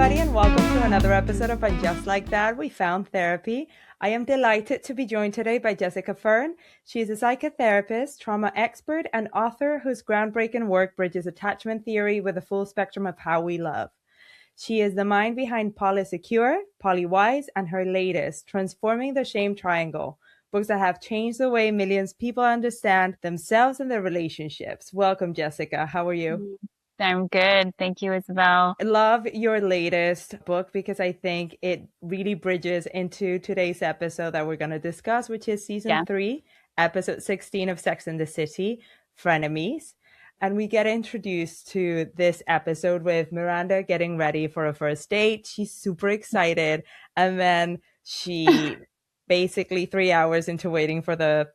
everybody, and welcome to another episode of And Just Like That, We Found Therapy. I am delighted to be joined today by Jessica Fern. She is a psychotherapist, trauma expert, and author whose groundbreaking work bridges attachment theory with the full spectrum of how we love. She is the mind behind Polysecure, Polywise, and her latest, Transforming the Shame Triangle, books that have changed the way millions of people understand themselves and their relationships. Welcome, Jessica. How are you? I'm good. Thank you, Isabel. I love your latest book because I think it really bridges into today's episode that we're going to discuss, which is season 3, episode 16 of Sex and the City, Frenemies. And we get introduced to this episode with Miranda getting ready for a first date. She's super excited. And then she basically 3 hours into waiting for the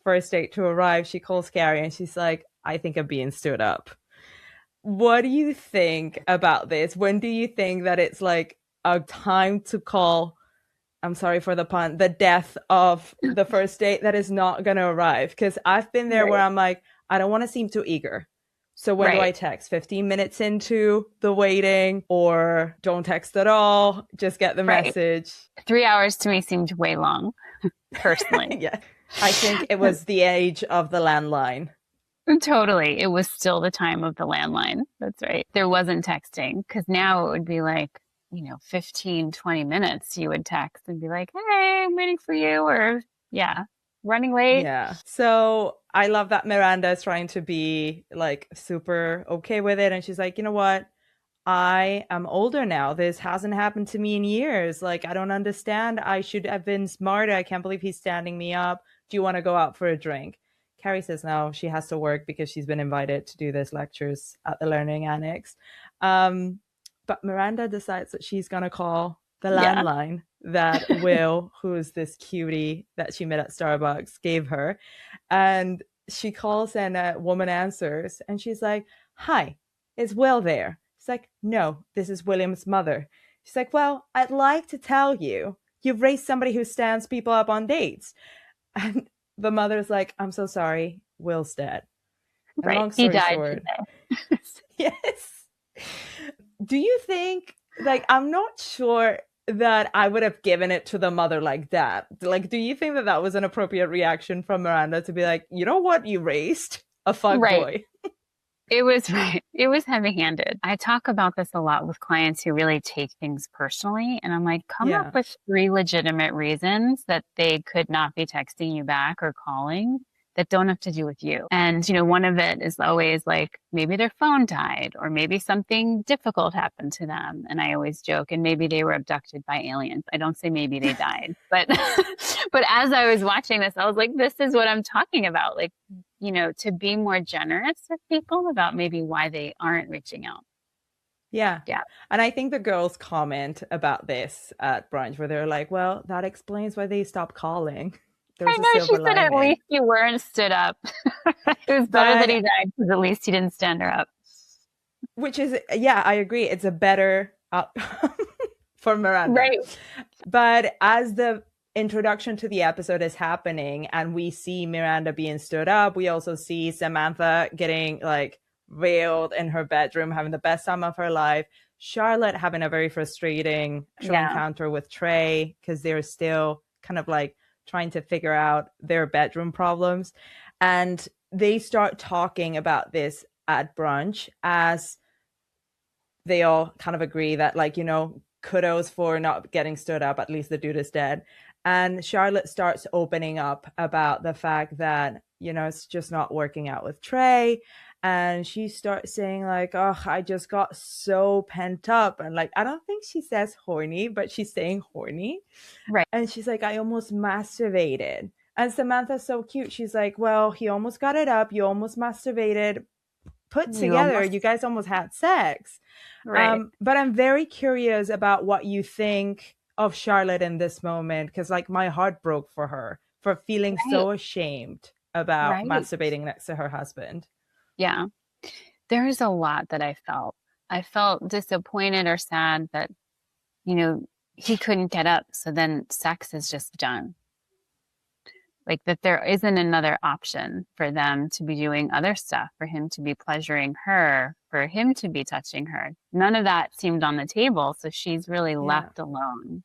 first date to arrive, she calls Carrie and she's like, I think I'm being stood up. What do you think about this? When do you think that it's like a time to call, I'm sorry for the pun, the death of the first date that is not going to arrive? Because I've been there where I'm like, I don't want to seem too eager. So when do I text? 15 minutes into the waiting, or don't text at all? Just get the message. 3 hours to me seemed way long, personally. Yeah. I think it was the age of the landline. Totally. It was still the time of the landline. That's right. There wasn't texting, because now it would be like, 15, 20 minutes you would text and be like, hey, I'm waiting for you, or running late. Yeah. So I love that Miranda is trying to be like super okay with it. And she's like, you know what? I am older now. This hasn't happened to me in years. Like, I don't understand. I should have been smarter. I can't believe he's standing me up. Do you want to go out for a drink? Carrie says no, she has to work because she's been invited to do these lectures at the Learning Annex. But Miranda decides that she's going to call the landline that Will, who's this cutie that she met at Starbucks, gave her. And she calls and a woman answers and she's like, hi, is Will there? She's like, no, this is William's mother. She's like, well, I'd like to tell you, you've raised somebody who stands people up on dates. And the mother's like, I'm so sorry, Will's dead. And long story short, yes. Do you think, like, I'm not sure that I would have given it to the mother like that. Like, do you think that that was an appropriate reaction from Miranda to be like, you know what, you raised a fuck boy? It was heavy-handed. I talk about this a lot with clients who really take things personally. And I'm like, come up with 3 legitimate reasons that they could not be texting you back or calling that don't have to do with you. And, one of it is always like, maybe their phone died, or maybe something difficult happened to them. And I always joke, and maybe they were abducted by aliens. I don't say maybe they died, but as I was watching this, I was like, this is what I'm talking about. Like, to be more generous with people about maybe why they aren't reaching out. Yeah. And I think the girls comment about this at brunch where they're like, well, that explains why they stopped calling. I know, she said at least you weren't stood up. It was better that he died because at least he didn't stand her up. Which is, I agree. It's a better outcome for Miranda. Right. But as the introduction to the episode is happening and we see Miranda being stood up, we also see Samantha getting like veiled in her bedroom, having the best time of her life. Charlotte having a very frustrating encounter with Trey because they're still kind of like trying to figure out their bedroom problems. And they start talking about this at brunch as they all kind of agree that, like, kudos for not getting stood up. At least the dude is dead. And Charlotte starts opening up about the fact that, it's just not working out with Trey. And she starts saying like, oh, I just got so pent up. And like, I don't think she says horny, but she's saying horny. Right. And she's like, I almost masturbated. And Samantha's so cute. She's like, well, he almost got it up. You almost masturbated. Put together, you guys almost had sex. Right. But I'm very curious about what you think of Charlotte in this moment. Because like my heart broke for her for feeling so ashamed about masturbating next to her husband. Yeah, there's a lot that I felt. I felt disappointed or sad that, he couldn't get up. So then sex is just done. like that there isn't another option for them to be doing other stuff, for him to be pleasuring her, for him to be touching her. None of that seemed on the table. So she's really Yeah. left alone.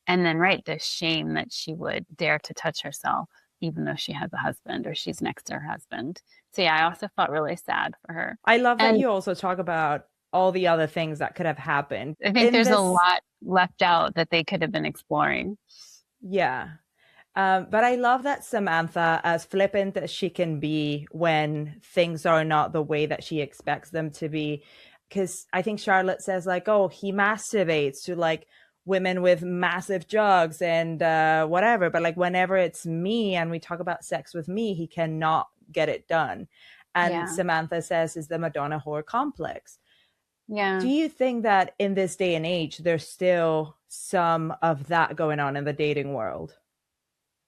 And then, right, the shame that she would dare to touch herself, even though she has a husband or she's next to her husband. So, yeah, I also felt really sad for her. I love that And you also talk about all the other things that could have happened I think in there's a this. lot left out that they could have been exploring. Yeah. But I love that Samantha, as flippant as she can be when things are not the way that she expects them to be, because I think Charlotte says like, "Oh, he masturbates to like women with massive jugs and whatever," but like whenever it's me and we talk about sex with me, he cannot get it done. And Yeah. Samantha says is the Madonna-Whore complex. Do Yeah. you think that in this day and age, there's still some of that going on in the dating world?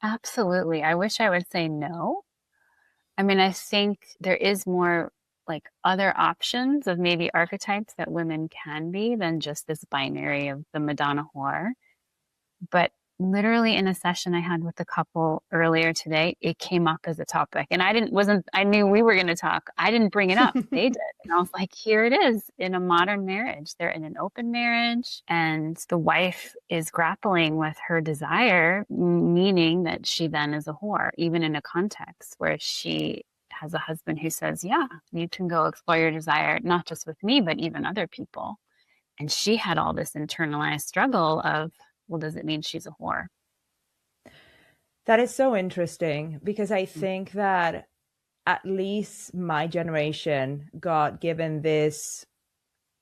Absolutely. I wish I would say no. I mean, I think there is more like other options of maybe archetypes that women can be than just this binary of the Madonna whore. But literally in a session I had with a couple earlier today, it came up as a topic. And I knew we were going to talk. I didn't bring it up. They did. And I was like, here it is in a modern marriage. They're in an open marriage, and the wife is grappling with her desire, meaning that she then is a whore, even in a context where she has a husband who says, yeah, you can go explore your desire, not just with me, but even other people. And she had all this internalized struggle of, well, does it mean she's a whore? That is so interesting because I think that at least my generation got given this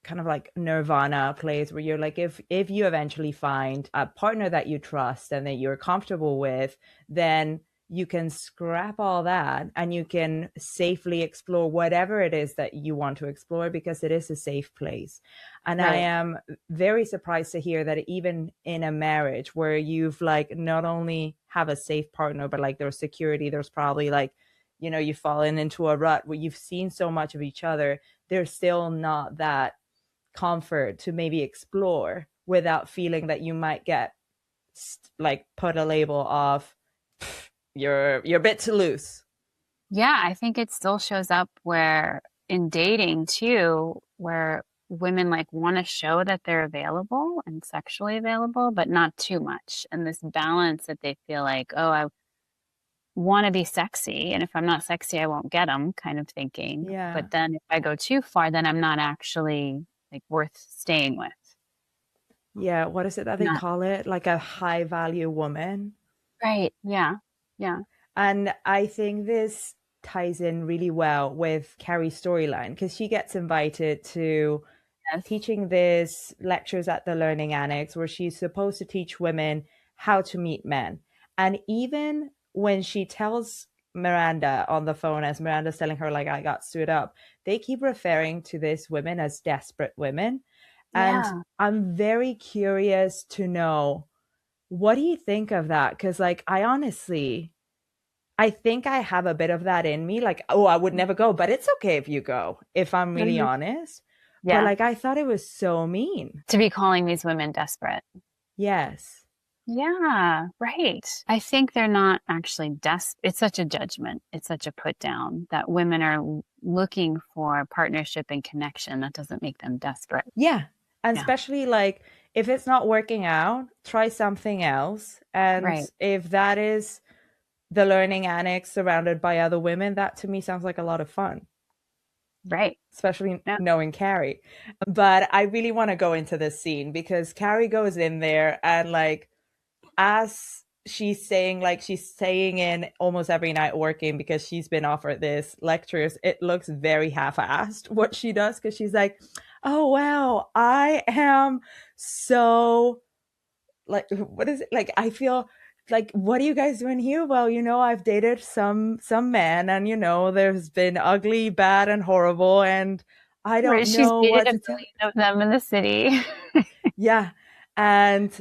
kind of like nirvana place where you're like, if you eventually find a partner that you trust and that you're comfortable with, then you can scrap all that and you can safely explore whatever it is that you want to explore because it is a safe place. And I Right. am very surprised to hear that even in a marriage where you've like not only have a safe partner, but like there's security, there's probably like, you know, you've fallen into a rut where you've seen so much of each other, there's still not that comfort to maybe explore without feeling that you might get like put a label of you're a bit too loose. Yeah, I think it still shows up where in dating too, where women like want to show that they're available and sexually available, but not too much. And this balance that they feel like, oh, I want to be sexy. And if I'm not sexy, I won't get them kind of thinking. Yeah. But then if I go too far, then I'm not actually like worth staying with. Yeah, what is it that they Not call it? Like a high value woman. right. Yeah. Yeah. And I think this ties in really well with Carrie's storyline because she gets invited to Yes. teaching this lectures at the Learning Annex where she's supposed to teach women how to meet men. And even when she tells Miranda on the phone, as Miranda's telling her, like, I got stood up, they keep referring to these women as desperate women. And Yeah. I'm very curious to know, what do you think of that? Because, like, I think I have a bit of that in me. Like, oh, I would never go, but it's okay if you go, if I'm really Mhm. honest. But Yeah. like, I thought it was so mean. To be calling these women desperate. Yes. Yeah, right. I think they're not actually it's such a judgment. It's such a put down that women are looking for partnership and connection. That doesn't make them desperate. Yeah. And Yeah, especially like, if it's not working out, try something else. And right, if that is the Learning Annex surrounded by other women, that to me sounds like a lot of fun, right. especially Yeah, knowing Carrie. But I really want to go into this scene because Carrie goes in there and like, as she's staying in almost every night working because she's been offered this lectures, it looks very half-assed what she does because she's like, oh wow, I am so like, what is it like, I feel like, what are you guys doing here? Well, you know, I've dated some men and you know there's been ugly, bad, and horrible, and I right. don't She's know dated what a to tell. million of them in the city. Yeah. And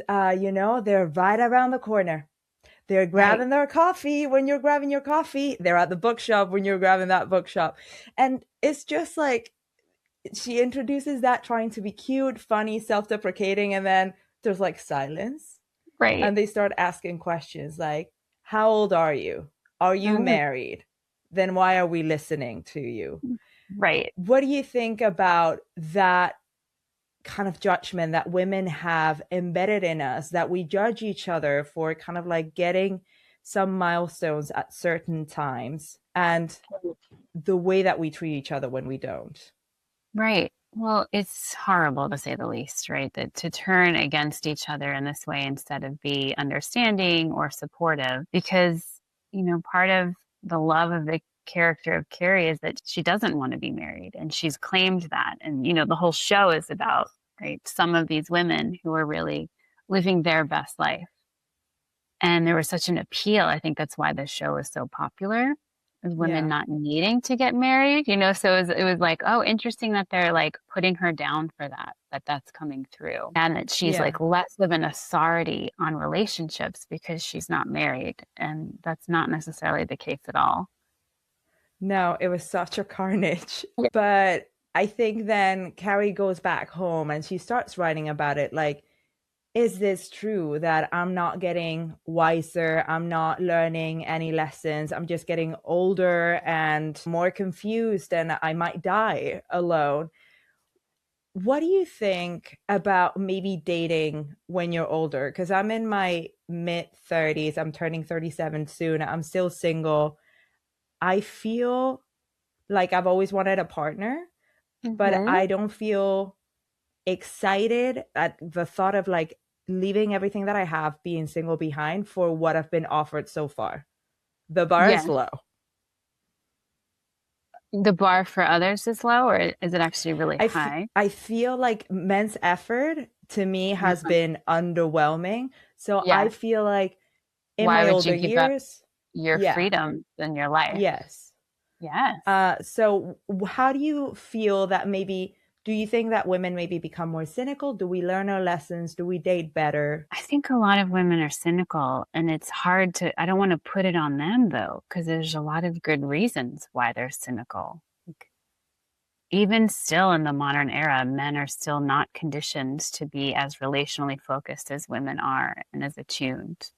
you know, they're right around the corner. They're Right. grabbing their coffee when you're grabbing your coffee. They're at the bookshop when you're grabbing that bookshop. And it's just like she introduces that trying to be cute, funny, self deprecating. And then there's like silence. Right. And they start asking questions like, how old are you? Are you Mm, married? Then why are we listening to you? right. What do you think about that kind of judgment that women have embedded in us, that we judge each other for kind of like getting some milestones at certain times, and the way that we treat each other when we don't? Right. Well, it's horrible to say the least, right? That to turn against each other in this way instead of be understanding or supportive, because, part of the love of the character of Carrie is that she doesn't want to be married and she's claimed that. And, the whole show is about, right, some of these women who are really living their best life. And there was such an appeal. I think that's why the show is so popular, is women Yeah. not needing to get married, so it was like, oh, interesting that they're like putting her down for that's coming through. And that she's Yeah. like less of an authority on relationships because she's not married. And that's not necessarily the case at all. No, it was such a carnage. But I think then Carrie goes back home and she starts writing about it. Like, is this true that I'm not getting wiser? I'm not learning any lessons. I'm just getting older and more confused, and I might die alone. What do you think about maybe dating when you're older? Because I'm in my mid 30s. I'm turning 37 soon. I'm still single. I feel like I've always wanted a partner, but Hmm. I don't feel excited at the thought of like leaving everything that I have, being single behind for what I've been offered so far. The bar is Yeah. low. The bar for others is low, or is it actually really high? I feel like men's effort to me has Uh-huh. been underwhelming. So I Yeah. feel like in Why my would you older give up years, your yeah, freedom in your life? yes. Yes. So how do you feel that maybe, do you think that women maybe become more cynical? Do we learn our lessons? Do we date better? I think a lot of women are cynical, and it's hard I don't want to put it on them though, because there's a lot of good reasons why they're cynical. Like, even still in the modern era, men are still not conditioned to be as relationally focused as women are and as attuned.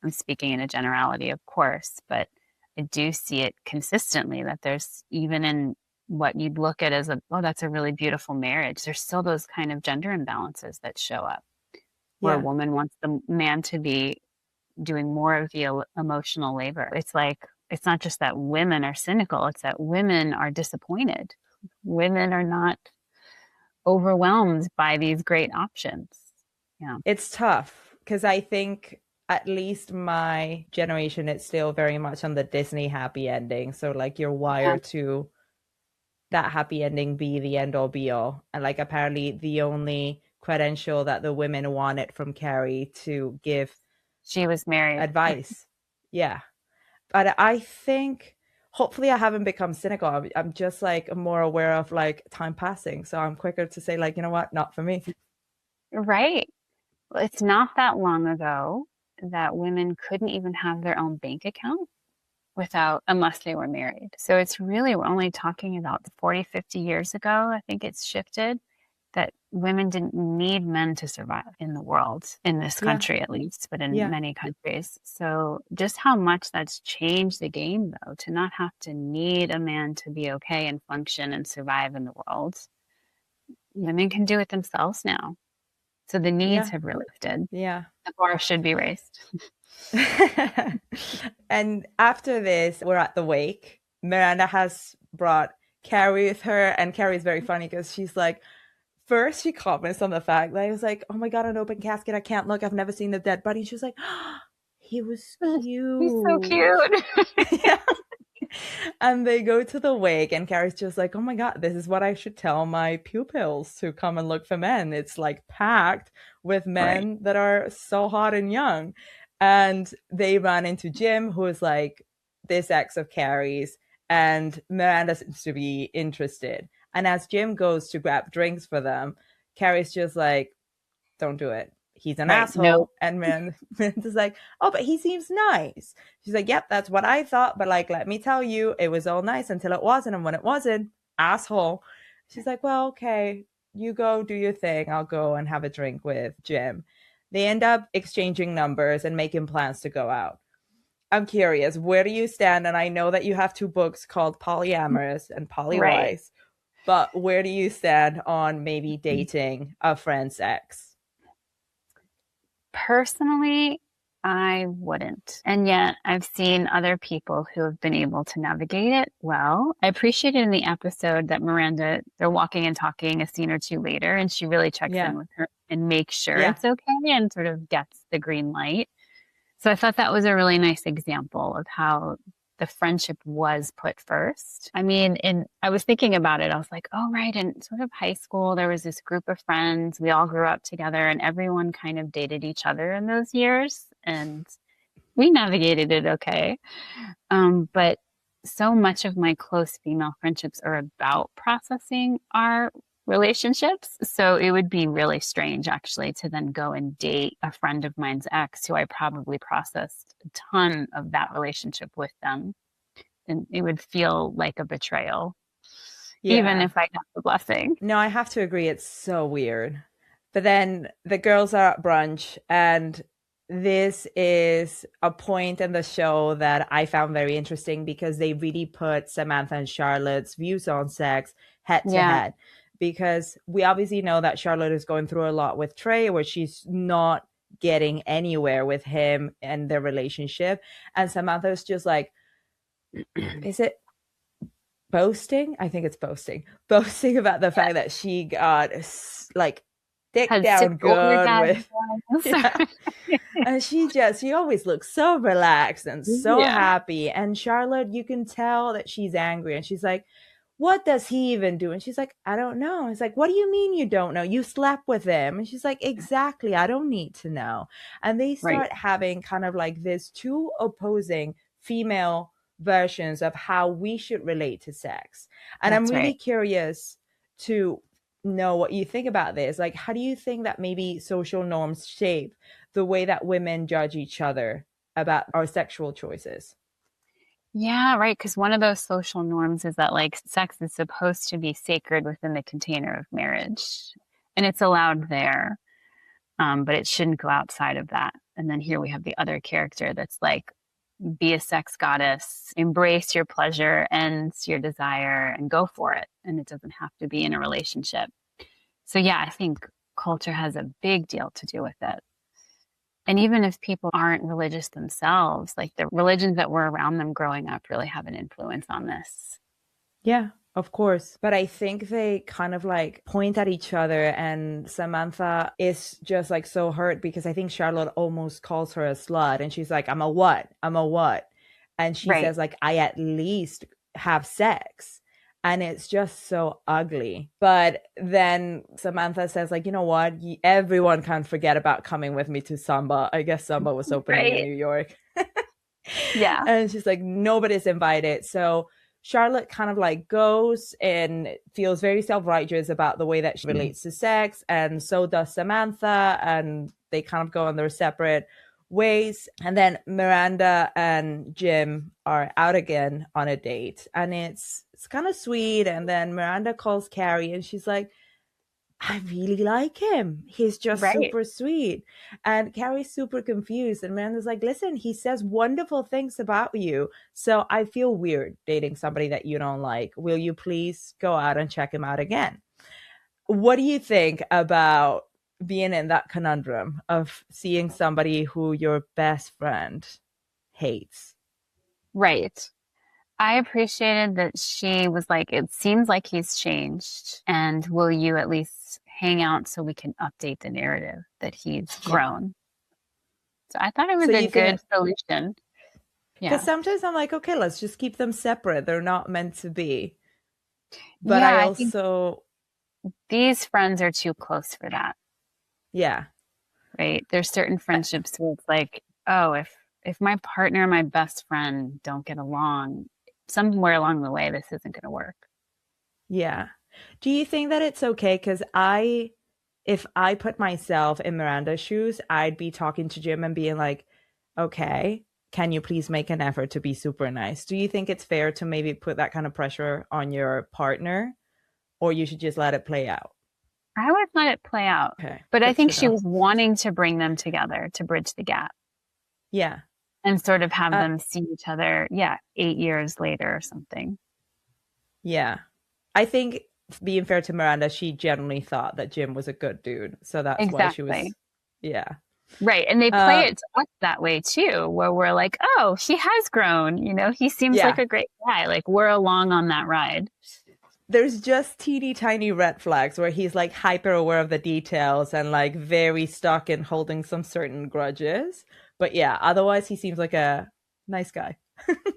I'm speaking in a generality, of course, but I do see it consistently that there's even in what you'd look at as oh, that's a really beautiful marriage, there's still those kind of gender imbalances that show up where a Yeah. woman wants the man to be doing more of the emotional labor. It's like, it's not just that women are cynical, it's that women are disappointed. Women are not overwhelmed by these great options. Yeah. It's tough because I think at least my generation, it's still very much on the Disney happy ending. So like you're Yeah. wired to that happy ending be the end all be all. And like apparently the only credential that the women wanted from Carrie to give She was married. advice. Yeah. But I think hopefully I haven't become cynical. I'm just like more aware of like time passing. So I'm quicker to say like, you know what, not for me. Right. Well, it's not that long ago that women couldn't even have their own bank account without, unless they were married. So it's really, we're only talking about 40, 50 years ago. I think it's shifted that women didn't need men to survive in the world, in this Yeah. country at least, but in Yeah. many countries. So just how much that's changed the game, though, to not have to need a man to be okay and function and survive in the world. Women can do it themselves now. So the needs Yeah. have really lifted. Yeah. The bar should be raised. And after this, we're at the wake. Miranda has brought Carrie with her, and Carrie's very funny because she's like, first she comments on the fact that I was like, oh my god, an open casket, I can't look, I've never seen the dead body. And she was like, oh, he was He's so cute. cute. Yeah. And they go to the wake, and Carrie's just like, oh my god, this is what I should tell my pupils to come and look for men. It's like packed with Right. men that are so hot and young. And they run into Jim, who is like this ex of Carrie's, and Miranda seems to be interested. And as Jim goes to grab drinks for them, Carrie's just like, don't do it. He's an Right. No. asshole. And Miranda's like, oh, but he seems nice. She's like, yep, that's what I thought. But like, let me tell you, it was all nice until it wasn't. And when it wasn't, asshole. She's like, well, okay, you go do your thing. I'll go and have a drink with Jim. They end up exchanging numbers and making plans to go out. I'm curious, where do you stand? And I know that you have two books called Polyamorous and Right. Polywise, but where do you stand on maybe dating a friend's ex? Personally, I wouldn't. And yet I've seen other people who have been able to navigate it well. I appreciated in the episode that Miranda, they're walking and talking a scene or two later, and she really checks Yeah. in with her and makes sure Yeah. it's okay and sort of gets the green light. So I thought that was a really nice example of how the friendship was put first. I mean, I was thinking about it. I was like, oh, right. In sort of high school, there was this group of friends. We all grew up together and everyone kind of dated each other in those years. And we navigated it okay. But so much of my close female friendships are about processing our relationships. So it would be really strange actually to then go and date a friend of mine's ex who I probably processed a ton of that relationship with them. And it would feel like a betrayal, even Yeah. if I got the blessing. No, I have to agree. It's so weird. But then the girls are at brunch, and this is a point in the show that I found very interesting because they really put Samantha and Charlotte's views on sex head to Yeah. head. Because we obviously know that Charlotte is going through a lot with Trey, where she's not getting anywhere with him and their relationship. And Samantha's just like, is it boasting? I think it's boasting about the fact that she got like dick Had six down good with yeah. orgasms. And she always looks so relaxed and so Yeah. happy. And Charlotte, you can tell that she's angry, and she's like, what does he even do? And she's like, I don't know. It's like, what do you mean you don't know? You slept with him. And she's like, exactly, I don't need to know. And they Right. start having kind of like this two opposing female versions of how we should relate to sex. And I'm That's really right. curious to know what you think about this. Like, how do you think that maybe social norms shape the way that women judge each other about our sexual choices? Yeah, right. Because one of those social norms is that like sex is supposed to be sacred within the container of marriage and it's allowed there, but it shouldn't go outside of that. And then here we have the other character that's like, be a sex goddess, embrace your pleasure and your desire and go for it. And it doesn't have to be in a relationship. So, yeah, I think culture has a big deal to do with it. And even if people aren't religious themselves, like the religions that were around them growing up really have an influence on this. Yeah, of course. But I think they kind of like point at each other, and Samantha is just like so hurt because I think Charlotte almost calls her a slut, and she's like, I'm a what? I'm a what? And she Right. says, like, I at least have sex. And it's just so ugly. But then Samantha says, like, you know what? Everyone can forget about coming with me to Samba. I guess Samba was opening in Right. New York. Yeah. And she's like, nobody's invited. So Charlotte kind of like goes and feels very self-righteous about the way that she relates to sex. And so does Samantha. And they kind of go on their separate ways. And then Miranda and Jim are out again on a date. And it's kind of sweet. And then Miranda calls Carrie and she's like, I really like him. He's just Right. super sweet. And Carrie's super confused. And Miranda's like, listen, he says wonderful things about you. So I feel weird dating somebody that you don't like. Will you please go out and check him out again? What do you think about being in that conundrum of seeing somebody who your best friend hates? Right. I appreciated that she was like, it seems like he's changed. And will you at least hang out so we can update the narrative that he's Yeah. grown? So I thought it was So a you good think, solution. because Yeah. sometimes I'm like, okay, let's just keep them separate. They're not meant to be. But Yeah, I I think also, these friends are too close for that, yeah. right? There's certain friendships where it's like, oh, if my partner and my best friend don't get along, somewhere along the way, this isn't going to work. Yeah. Do you think that it's okay? Because if I put myself in Miranda's shoes, I'd be talking to Jim and being like, okay, can you please make an effort to be super nice? Do you think it's fair to maybe put that kind of pressure on your partner, or you should just let it play out? I would let it play out. Okay, But I good think to she know. was wanting to bring them together to bridge the gap. Yeah. And sort of have Uh, them see each other, 8 years later or something. yeah. I think being fair to Miranda, she generally thought that Jim was a good dude. So that's why she Exactly. was, yeah. Right. And they play Uh, it to us that way too, where we're like, oh, he has grown. He seems like yeah. a great guy. Like we're along on that ride. There's just teeny tiny red flags where he's like hyper aware of the details and like very stuck in holding some certain grudges. But yeah, otherwise he seems like a nice guy.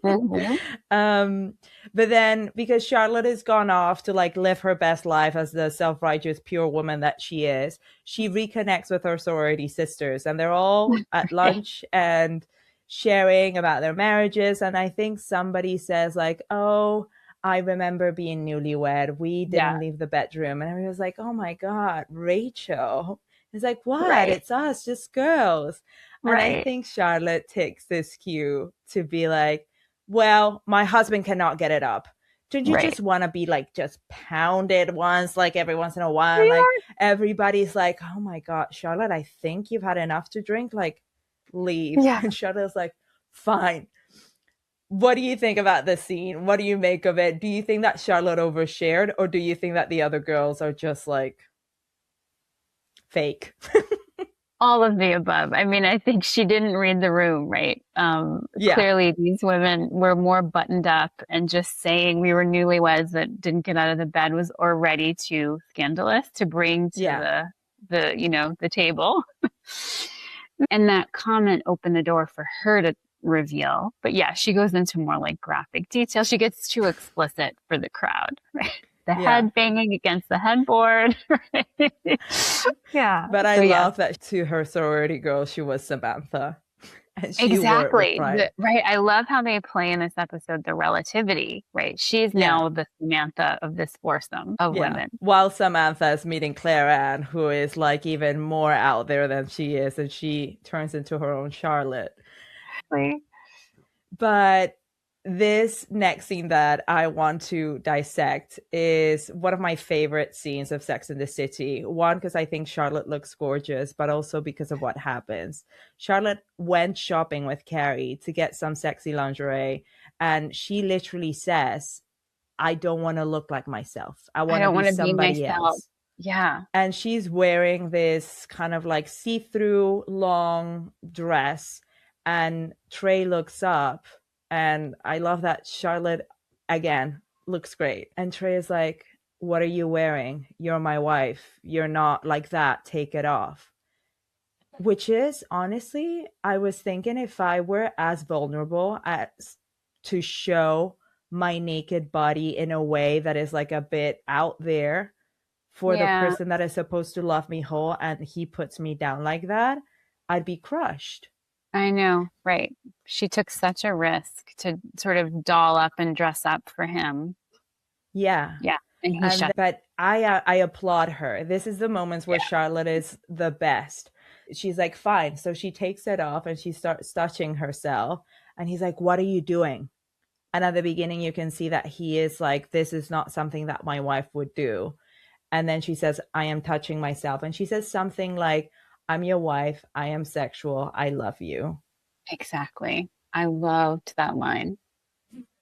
Mhm. um but then because Charlotte has gone off to like live her best life as the self-righteous pure woman that she is, she reconnects with her sorority sisters and they're all at Yeah. lunch and sharing about their marriages, and I think somebody says like, oh, I remember being newlywed, we Yeah. didn't leave the bedroom, and I was like, oh my god, Rachel. It's like, what? Right. It's us, just girls. And I Right. think Charlotte takes this cue to be like, well, my husband cannot get it up. Don't you Right. just want to be like just pounded once, like every once in a while? And like Yeah. everybody's like, oh my God, Charlotte, I think you've had enough to drink. Like, leave. Yeah. And Charlotte's like, fine. What do you think about this scene? What do you make of it? Do you think that Charlotte overshared, or do you think that the other girls are just like fake? All of the above. I mean, I think she didn't read the room, right? Yeah. Clearly, these women were more buttoned up, and just saying we were newlyweds that didn't get out of the bed was already too scandalous to bring to Yeah. the table. And that comment opened the door for her to reveal. But yeah, she goes into more like graphic detail. She gets too explicit for the crowd, right? The Yeah. head banging against the headboard. Right? Yeah. But I So yeah, love that to her sorority girl, she was Samantha and she wore it with exactly. pride. Right. I love how they play in this episode the relativity, right? She's Yeah. now the Samantha of this foursome of Yeah. women. While Samantha is meeting Claire Ann, who is like even more out there than she is, and she turns into her own Charlotte. Right. But this next scene that I want to dissect is one of my favorite scenes of Sex in the City. One, because I think Charlotte looks gorgeous, but also because of what happens. Charlotte went shopping with Carrie to get some sexy lingerie, and she literally says, I don't want to look like myself. I I want to don't be want to be somebody myself. else. Yeah. And she's wearing this kind of like see-through long dress, and Trey looks up, and I love that Charlotte again looks great, and Trey is like, what are you wearing? You're my wife, you're not like that, take it off. Which is honestly, I was thinking, if I were as vulnerable as to show my naked body in a way that is like a bit out there for the Yeah. person that is supposed to love me whole, and he puts me down like that, I'd be crushed. I know. Right. She took such a risk to sort of doll up and dress up for him. Yeah. Yeah. And he And shut. but I applaud her. This is the moments where Yeah. Charlotte is the best. She's like, fine. So she takes it off and she starts touching herself. And he's like, what are you doing? And at the beginning, you can see that he is like, this is not something that my wife would do. And then she says, I am touching myself. And she says something like, I'm your wife. I am sexual. I love you. Exactly. I loved that line.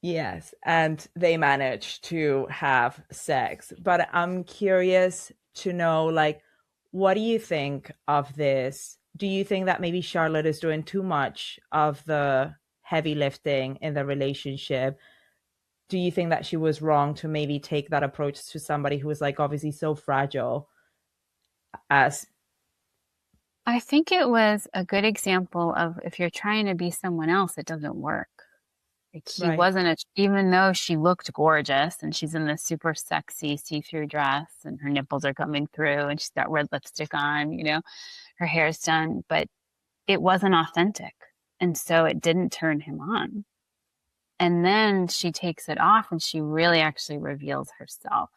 Yes. And they manage to have sex. But I'm curious to know, like, what do you think of this? Do you think that maybe Charlotte is doing too much of the heavy lifting in the relationship? Do you think that she was wrong to maybe take that approach to somebody who is like obviously so fragile as I think it was a good example of if you're trying to be someone else, it doesn't work. Like he right? wasn't even though she looked gorgeous and she's in this super sexy see-through dress and her nipples are coming through and she's got red lipstick on, her hair's done, but it wasn't authentic. And so it didn't turn him on. And then she takes it off and she really actually reveals herself.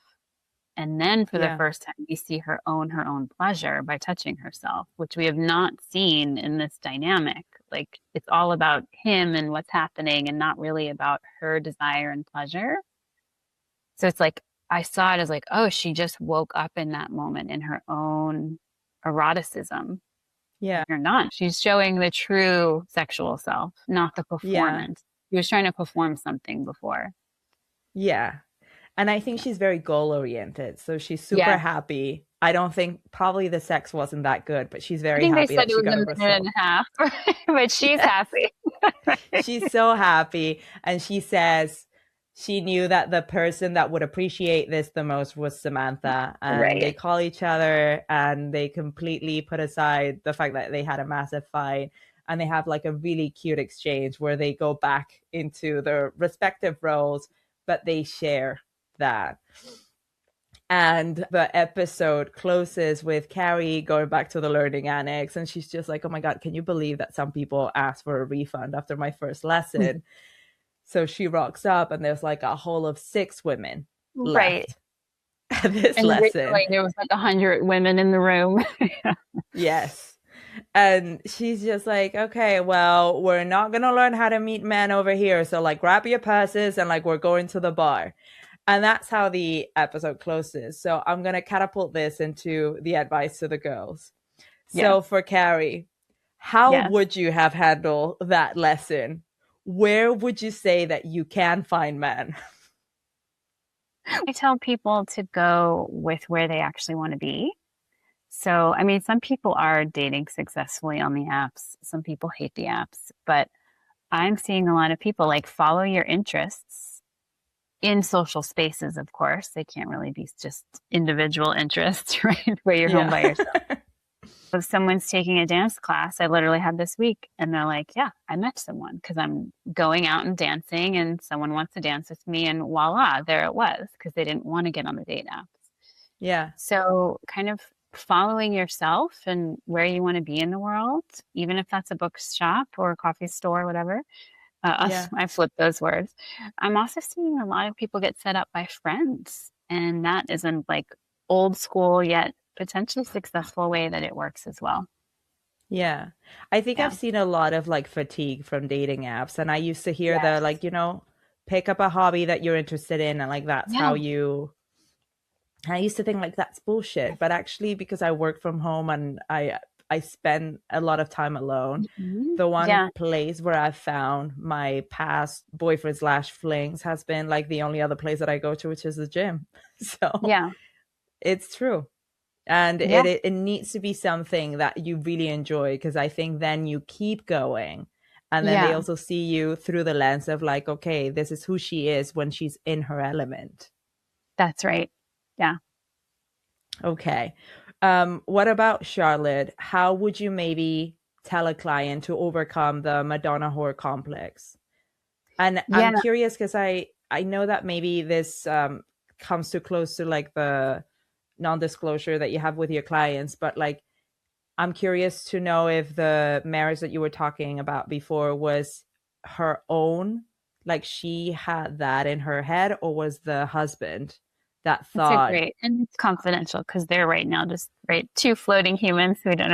And then for the Yeah. first time, we see her own pleasure by touching herself, which we have not seen in this dynamic. Like it's all about him and what's happening and not really about her desire and pleasure. So it's like, I saw it as like, oh, she just woke up in that moment in her own eroticism. Yeah. You're not. She's showing the true sexual self, not the Yeah. performance. She was trying to perform something before. Yeah. And I think she's very goal oriented. So she's super Yes. happy. I don't think probably the sex wasn't that good, but she's I very think they happy said that it she was got a a minute and result. a half, but she's Yeah. happy. She's so happy. And she says she knew that the person that would appreciate this the most was Samantha. And they Right. call each other and they completely put aside the fact that they had a massive fight. And they have like a really cute exchange where they go back into their respective roles, but they share that. And the episode closes with Carrie going back to the Learning Annex. And she's just like, oh my God, can you believe that some people asked for a refund after my first lesson? So she rocks up, and there's like a whole of 6 women Right. left at this And lesson. originally there was like 100 women in the room. Yes. And she's just like, okay, well, we're not going to learn how to meet men over here. So, like, grab your purses and, like, we're going to the bar. And that's how the episode closes. So I'm going to catapult this into the advice to the girls. Yes. So for Carrie, how Yes. would you have handled that lesson? Where would you say that you can find men? I tell people to go with where they actually want to be. So, I mean, some people are dating successfully on the apps. Some people hate the apps, but I'm seeing a lot of people like follow your interests in social spaces, of course. They can't really be just individual interests, right? Where you're home by Yeah. yourself. If someone's taking a dance class, I literally had this week, and they're like, yeah, I met someone because I'm going out and dancing and someone wants to dance with me, and voila, there it was, because they didn't want to get on the date apps. Yeah. So kind of following yourself and where you want to be in the world, even if that's a bookshop or a coffee store, whatever. Yeah. I flip those words. I'm also seeing a lot of people get set up by friends, and that isn't like old school yet potentially successful way that it works as well. Yeah. I think I've Yeah. seen a lot of like fatigue from dating apps. And I used to hear the Yes. like, pick up a hobby that you're interested in and like that's how Yeah. you I used to think like that's bullshit. But actually because I work from home and I spend a lot of time alone, Mhm. the one Yeah. place where I've found my past boyfriend slash flings has been like the only other place that I go to, which is the gym. So Yeah. it's true. And Yeah. it needs to be something that you really enjoy because I think then you keep going. And then they Yeah. also see you through the lens of like, okay, this is who she is when she's in her element. That's right. Yeah. Okay. What about Charlotte? How would you maybe tell a client to overcome the Madonna-Whore complex? And I'm Yeah. curious because I know that maybe this comes too close to like the non-disclosure that you have with your clients, but like I'm curious to know if the marriage that you were talking about before was her own, like she had that in her head, or was the husband that That's a thought, great, and it's confidential because they're right now just right two floating humans who don't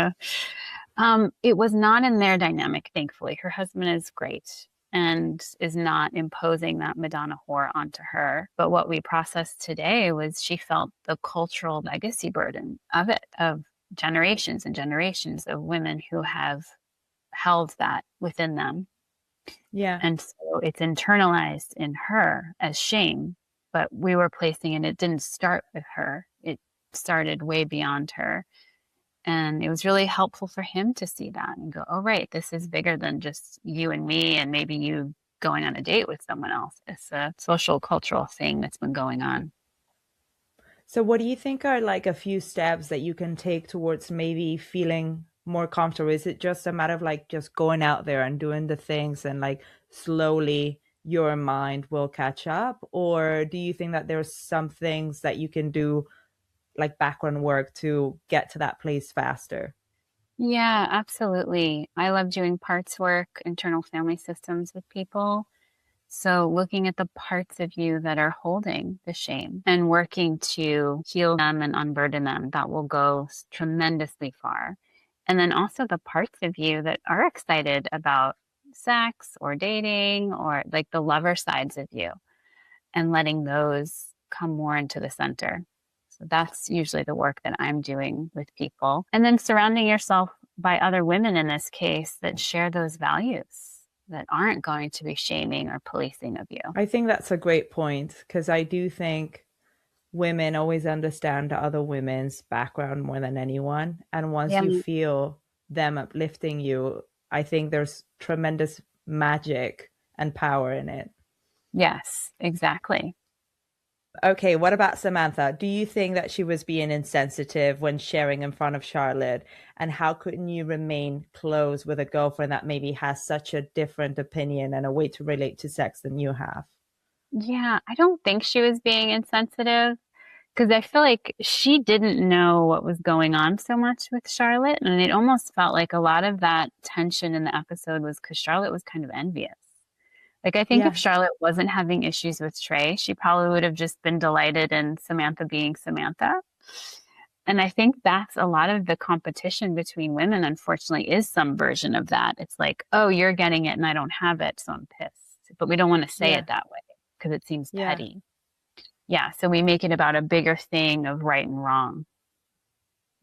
know. It was not in their dynamic, thankfully. Her husband is great and is not imposing that Madonna whore onto her. But what we processed today was she felt the cultural legacy burden of it, of generations and generations of women who have held that within them. yeah, And so it's internalized in her as shame, but we were placing it, it didn't start with her. It started way beyond her. And it was really helpful for him to see that and go, oh, right, this is bigger than just you and me, and maybe you going on a date with someone else. It's a social, cultural thing that's been going on. so what do you think are like a few steps that you can take towards maybe feeling more comfortable? Is it just a matter of like just going out there and doing the things and like slowly your mind will catch up? Or do you think that there's some things that you can do like background work to get to that place faster? Yeah, absolutely. I love doing parts work, internal family systems with people. So looking at the parts of you that are holding the shame and working to heal them and unburden them, that will go tremendously far. And then also the parts of you that are excited about sex or dating or like the lover sides of you and letting those come more into the center. So that's usually the work that I'm doing with people. And then surrounding yourself by other women in this case that share those values, that aren't going to be shaming or policing of you. I think that's a great point, because I do think women always understand other women's background more than anyone. And once Yeah. you feel them uplifting you, I think there's tremendous magic and power in it. Yes, exactly. Okay, what about Samantha? Do you think that she was being insensitive when sharing in front of Charlotte? And how couldn't you remain close with a girlfriend that maybe has such a different opinion and a way to relate to sex than you have? Yeah, I don't think she was being insensitive because I feel like she didn't know what was going on so much with Charlotte. And it almost felt like a lot of that tension in the episode was because Charlotte was kind of envious. Like, I think if Yeah. Charlotte wasn't having issues with Trey, she probably would have just been delighted in Samantha being Samantha. And I think that's a lot of the competition between women, unfortunately, is some version of that. It's like, oh, you're getting it and I don't have it, so I'm pissed. But we don't want to say Yeah. it that way because it seems Yeah. petty. Yeah, so we make it about a bigger thing of right and wrong.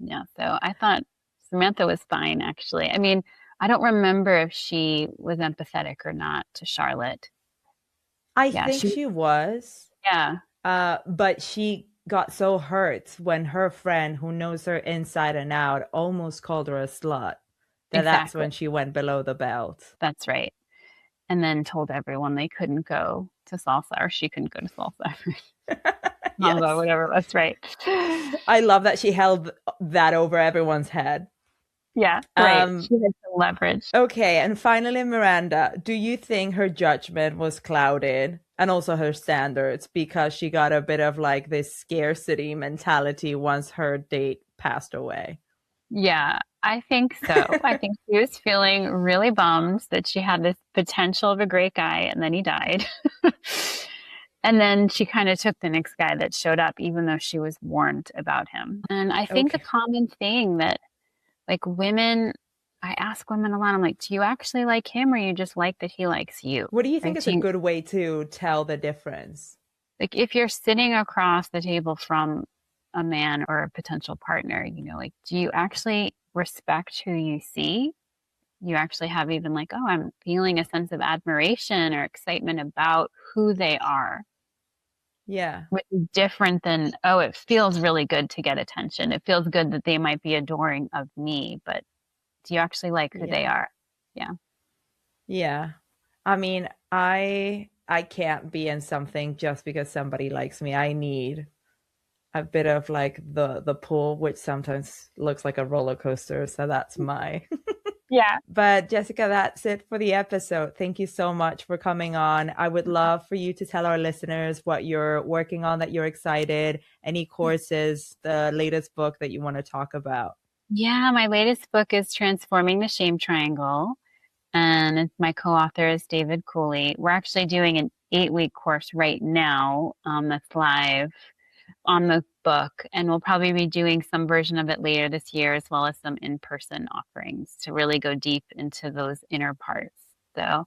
Yeah, so I thought Samantha was fine, actually. I mean, I don't remember if she was empathetic or not to Charlotte. I Yeah, think she, she was, yeah, but she got so hurt when her friend, who knows her inside and out, almost called her a slut. That's exactly. when she went below the belt. That's right. And then told everyone they couldn't go to salsa or she couldn't go to salsa. Salsa, Yes. whatever. That's right. I love that she held that over everyone's head. Yeah, right. Um, She had some leverage. okay, and finally, Miranda, do you think her judgment was clouded and also her standards because she got a bit of like this scarcity mentality once her date passed away? Yeah, I think so. I think she was feeling really bummed that she had this potential of a great guy and then he died. And then she kind of took the next guy that showed up, even though she was warned about him. And I think a Okay. common thing that, like, women, I ask women a lot, I'm like, do you actually like him or you just like that he likes you? What do you think Like, is a good way to tell the difference? like if you're sitting across the table from a man or a potential partner, you know, like, do you actually respect who you see? You actually have even like, oh, I'm feeling a sense of admiration or excitement about who they are, Yeah. which is different than, oh, it feels really good to get attention. It feels good that they might be adoring of me, but do you actually like who they Yeah. are? Yeah. Yeah. I mean, I can't be in something just because somebody likes me. I need a bit of like the pull, which sometimes looks like a roller coaster. So that's my Yeah. But Jessica, that's it for the episode. Thank you so much for coming on. I would love for you to tell our listeners what you're working on, that you're excited, any courses, the latest book that you want to talk about. Yeah, my latest book is Transforming the Shame Triangle, and my co-author is David Cooley. We're actually doing an 8-week course right now that's live on the book, and we'll probably be doing some version of it later this year, as well as some in-person offerings to really go deep into those inner parts. So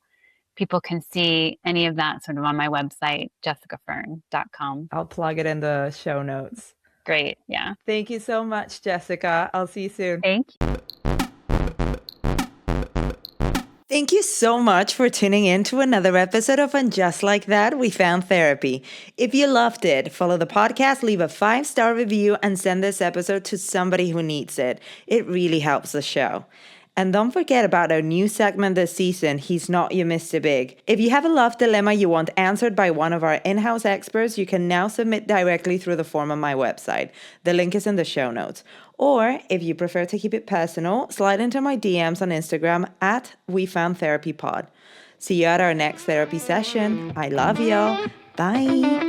people can see any of that sort of on my website, jessicafern.com. I'll plug it in the show notes. Great. Yeah. Thank you so much, Jessica. I'll see you soon. Thank you. Thank you so much for tuning in to another episode of And Just Like That, We Found Therapy. If you loved it, follow the podcast, leave a 5-star review, and send this episode to somebody who needs it. It really helps the show. And don't forget about our new segment this season, He's Not Your Mr. Big. If you have a love dilemma you want answered by one of our in-house experts, you can now submit directly through the form on my website. The link is in the show notes. Or if you prefer to keep it personal, slide into my DMs on Instagram at WeFoundTherapyPod. See you at our next therapy session. I love y'all. Bye.